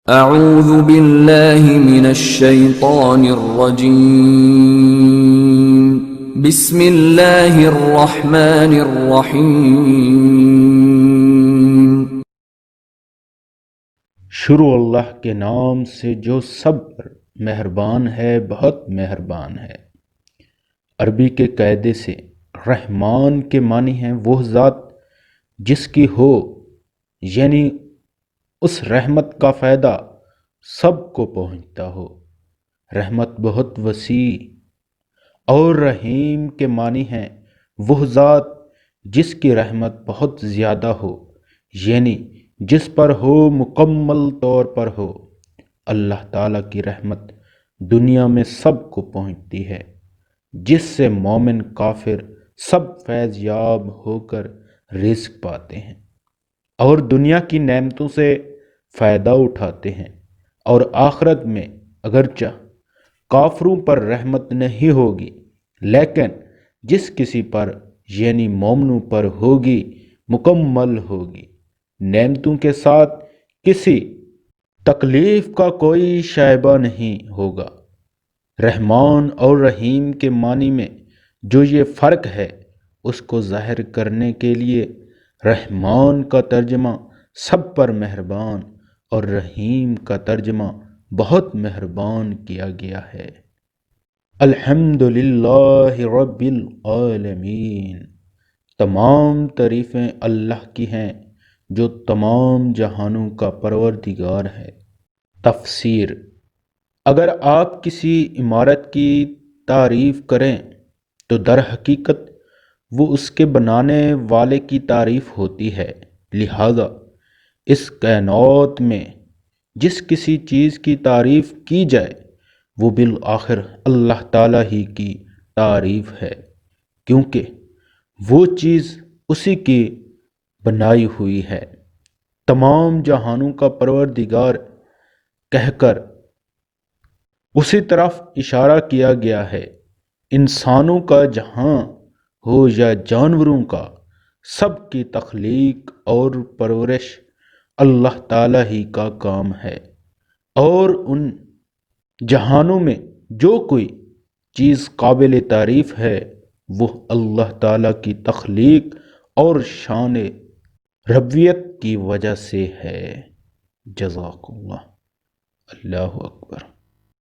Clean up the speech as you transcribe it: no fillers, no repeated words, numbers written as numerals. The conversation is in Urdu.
اعوذ باللہ من الشیطان الرجیم بسم اللہ الرحمن الرحیم شروع اللہ کے نام سے جو سب پر مہربان ہے، بہت مہربان ہے۔ عربی کے قاعدے سے رحمان کے معنی ہیں وہ ذات جس کی ہو، یعنی اس رحمت کا فائدہ سب کو پہنچتا ہو۔ رحمت بہت وسیع۔ اور رحیم کے معنی ہیں وہ ذات جس کی رحمت بہت زیادہ ہو، یعنی جس پر ہو، مکمل طور پر ہو۔ اللہ تعالیٰ کی رحمت دنیا میں سب کو پہنچتی ہے، جس سے مومن کافر سب فیض یاب ہو کر رزق پاتے ہیں اور دنیا کی نعمتوں سے فائدہ اٹھاتے ہیں، اور آخرت میں اگرچہ کافروں پر رحمت نہیں ہوگی، لیکن جس کسی پر یعنی مومنوں پر ہوگی، مکمل ہوگی، نعمتوں کے ساتھ کسی تکلیف کا کوئی شائبہ نہیں ہوگا۔ رحمان اور رحیم کے معنی میں جو یہ فرق ہے، اس کو ظاہر کرنے کے لیے رحمان کا ترجمہ سب پر مہربان اور رحیم کا ترجمہ بہت مہربان کیا گیا ہے۔ الحمدللہ رب العالمین، تمام تعریفیں اللہ کی ہیں جو تمام جہانوں کا پروردگار ہے۔ تفسیر: اگر آپ کسی عمارت کی تعریف کریں تو در حقیقت وہ اس کے بنانے والے کی تعریف ہوتی ہے، لہذا اس کائنات میں جس کسی چیز کی تعریف کی جائے وہ بالآخر اللہ تعالیٰ ہی کی تعریف ہے، کیونکہ وہ چیز اسی کی بنائی ہوئی ہے۔ تمام جہانوں کا پروردگار کہہ کر اسی طرف اشارہ کیا گیا ہے۔ انسانوں کا جہاں ہو یا جانوروں کا، سب کی تخلیق اور پرورش اللہ تعالیٰ ہی کا کام ہے، اور ان جہانوں میں جو کوئی چیز قابل تعریف ہے وہ اللہ تعالیٰ کی تخلیق اور شان ربوبیت کی وجہ سے ہے۔ جزاک اللہ۔ اللہ اکبر۔